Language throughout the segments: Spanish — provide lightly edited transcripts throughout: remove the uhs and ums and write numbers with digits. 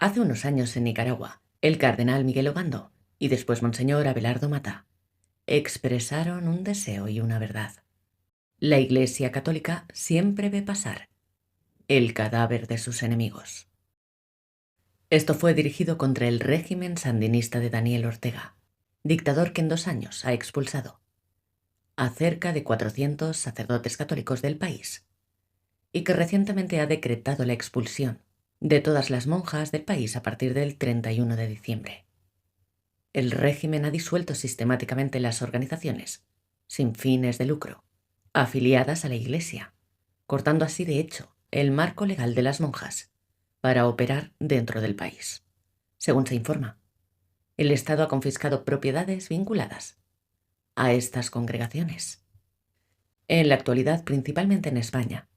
Hace unos años en Nicaragua, el cardenal Miguel Obando y después Monseñor Abelardo Mata expresaron un deseo y una verdad. La Iglesia Católica siempre ve pasar el cadáver de sus enemigos. Esto fue dirigido contra el régimen sandinista de Daniel Ortega, dictador que en 2 años ha expulsado a cerca de 400 sacerdotes católicos del país y que recientemente ha decretado la expulsión de todas las monjas del país a partir del 31 de diciembre. El régimen ha disuelto sistemáticamente las organizaciones, sin fines de lucro, afiliadas a la Iglesia, cortando así de hecho el marco legal de las monjas para operar dentro del país. Según se informa, el Estado ha confiscado propiedades vinculadas a estas congregaciones. En la actualidad, principalmente en España,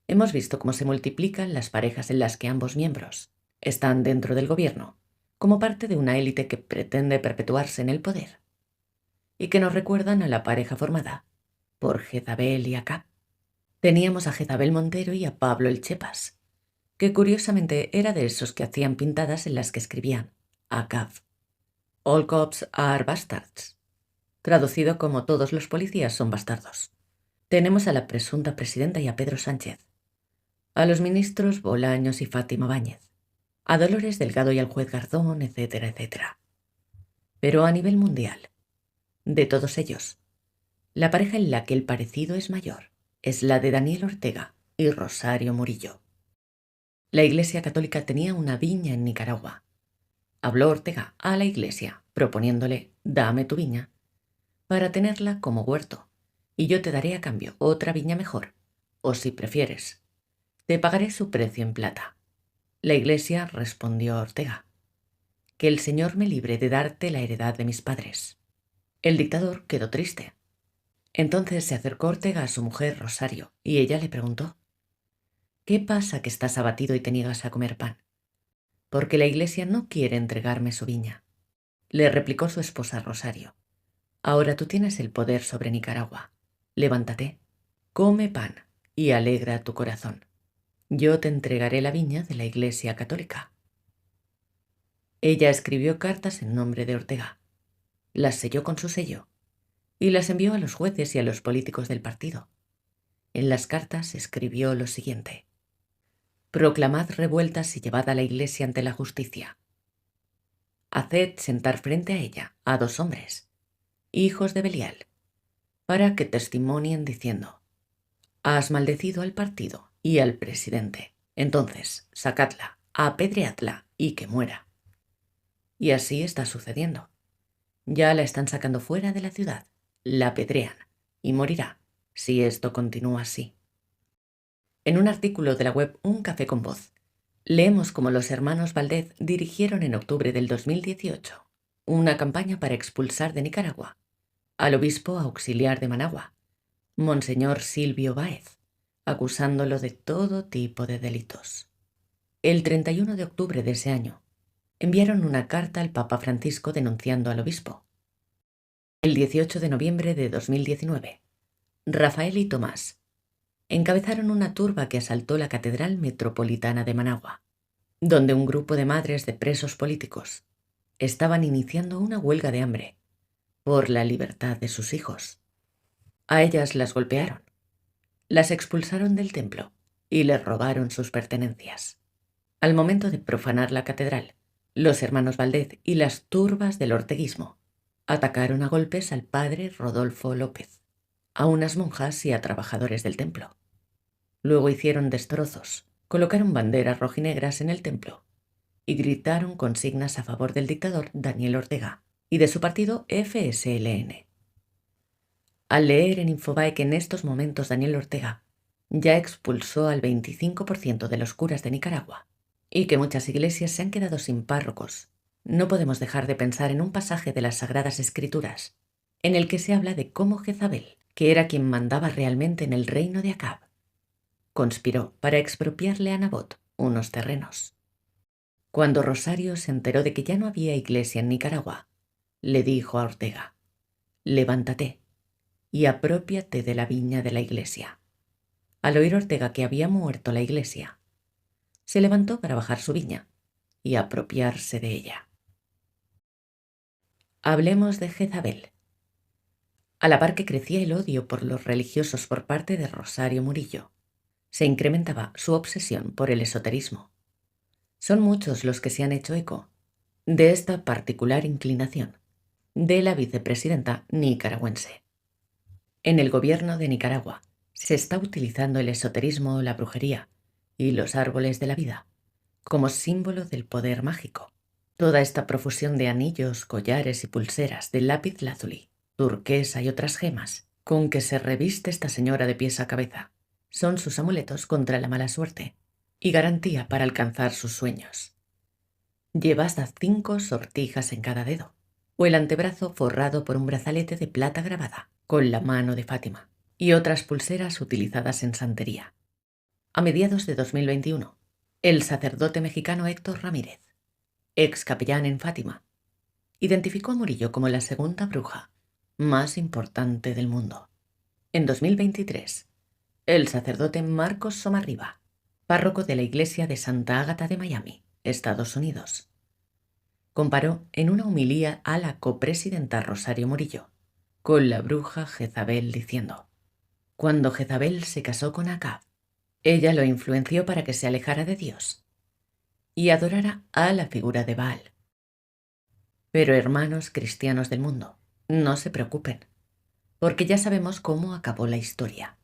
hemos visto cómo se multiplican las parejas en las que ambos miembros están dentro del gobierno, como parte de una élite que pretende perpetuarse en el poder, y que nos recuerdan a la pareja formada por Jezabel y Acab. Teníamos a Jezabel Montero y a Pablo el Chepas, que curiosamente era de esos que hacían pintadas en las que escribían Acab, All cops are bastards, traducido como todos los policías son bastardos. Tenemos a la presunta presidenta y a Pedro Sánchez, a los ministros Bolaños y Fátima Báñez, a Dolores Delgado y al juez Garzón, etcétera, etcétera. Pero a nivel mundial, de todos ellos, la pareja en la que el parecido es mayor es la de Daniel Ortega y Rosario Murillo. La Iglesia Católica tenía una viña en Nicaragua. Habló Ortega a la Iglesia proponiéndole: dame tu viña para tenerla como huerto, y yo te daré a cambio otra viña mejor, o si prefieres, te pagaré su precio en plata. La Iglesia respondió a Ortega: que el Señor me libre de darte la heredad de mis padres. El dictador quedó triste. Entonces se acercó Ortega a su mujer Rosario y ella le preguntó: ¿qué pasa que estás abatido y te niegas a comer pan? Porque la Iglesia no quiere entregarme su viña. Le replicó su esposa Rosario: ahora tú tienes el poder sobre Nicaragua. Levántate, come pan y alegra tu corazón. Yo te entregaré la viña de la Iglesia Católica. Ella escribió cartas en nombre de Ortega, las selló con su sello y las envió a los jueces y a los políticos del partido. En las cartas escribió lo siguiente: proclamad revueltas y llevad a la Iglesia ante la justicia. Haced sentar frente a ella a 2 hombres, hijos de Belial, para que testimonien diciendo: has maldecido al partido y al presidente. Entonces, sacadla, apedreadla y que muera. Y así está sucediendo. Ya la están sacando fuera de la ciudad, la apedrean y morirá si esto continúa así. En un artículo de la web Un Café con Voz, leemos cómo los hermanos Valdez dirigieron en octubre del 2018 una campaña para expulsar de Nicaragua al obispo auxiliar de Managua, Monseñor Silvio Báez, acusándolo de todo tipo de delitos. El 31 de octubre de ese año, enviaron una carta al Papa Francisco denunciando al obispo. El 18 de noviembre de 2019, Rafael y Tomás encabezaron una turba que asaltó la Catedral Metropolitana de Managua, donde un grupo de madres de presos políticos estaban iniciando una huelga de hambre por la libertad de sus hijos. A ellas las golpearon, las expulsaron del templo y les robaron sus pertenencias. Al momento de profanar la catedral, los hermanos Valdez y las turbas del orteguismo atacaron a golpes al padre Rodolfo López, a unas monjas y a trabajadores del templo. Luego hicieron destrozos, colocaron banderas rojinegras en el templo y gritaron consignas a favor del dictador Daniel Ortega y de su partido FSLN. Al leer en Infobae que en estos momentos Daniel Ortega ya expulsó al 25% de los curas de Nicaragua y que muchas iglesias se han quedado sin párrocos, no podemos dejar de pensar en un pasaje de las Sagradas Escrituras en el que se habla de cómo Jezabel, que era quien mandaba realmente en el reino de Acab, conspiró para expropiarle a Nabot unos terrenos. Cuando Rosario se enteró de que ya no había iglesia en Nicaragua, le dijo a Ortega: levántate y aprópiate de la viña de la iglesia. Al oír Ortega que había muerto la iglesia, se levantó para bajar su viña y apropiarse de ella. Hablemos de Jezabel. A la par que crecía el odio por los religiosos por parte de Rosario Murillo, se incrementaba su obsesión por el esoterismo. Son muchos los que se han hecho eco de esta particular inclinación de la vicepresidenta nicaragüense. En el gobierno de Nicaragua se está utilizando el esoterismo, la brujería y los árboles de la vida como símbolo del poder mágico. Toda esta profusión de anillos, collares y pulseras de lápiz lazuli, turquesa y otras gemas con que se reviste esta señora de pies a cabeza son sus amuletos contra la mala suerte y garantía para alcanzar sus sueños. Lleva hasta 5 sortijas en cada dedo, o el antebrazo forrado por un brazalete de plata grabada con la mano de Fátima y otras pulseras utilizadas en santería. A mediados de 2021, el sacerdote mexicano Héctor Ramírez, ex capellán en Fátima, identificó a Murillo como la segunda bruja más importante del mundo. En 2023, el sacerdote Marcos Somarriba, párroco de la iglesia de Santa Ágata de Miami, Estados Unidos, comparó en una homilía a la copresidenta Rosario Murillo con la bruja Jezabel diciendo: cuando Jezabel se casó con Acab, ella lo influenció para que se alejara de Dios y adorara a la figura de Baal. Pero hermanos cristianos del mundo, no se preocupen, porque ya sabemos cómo acabó la historia.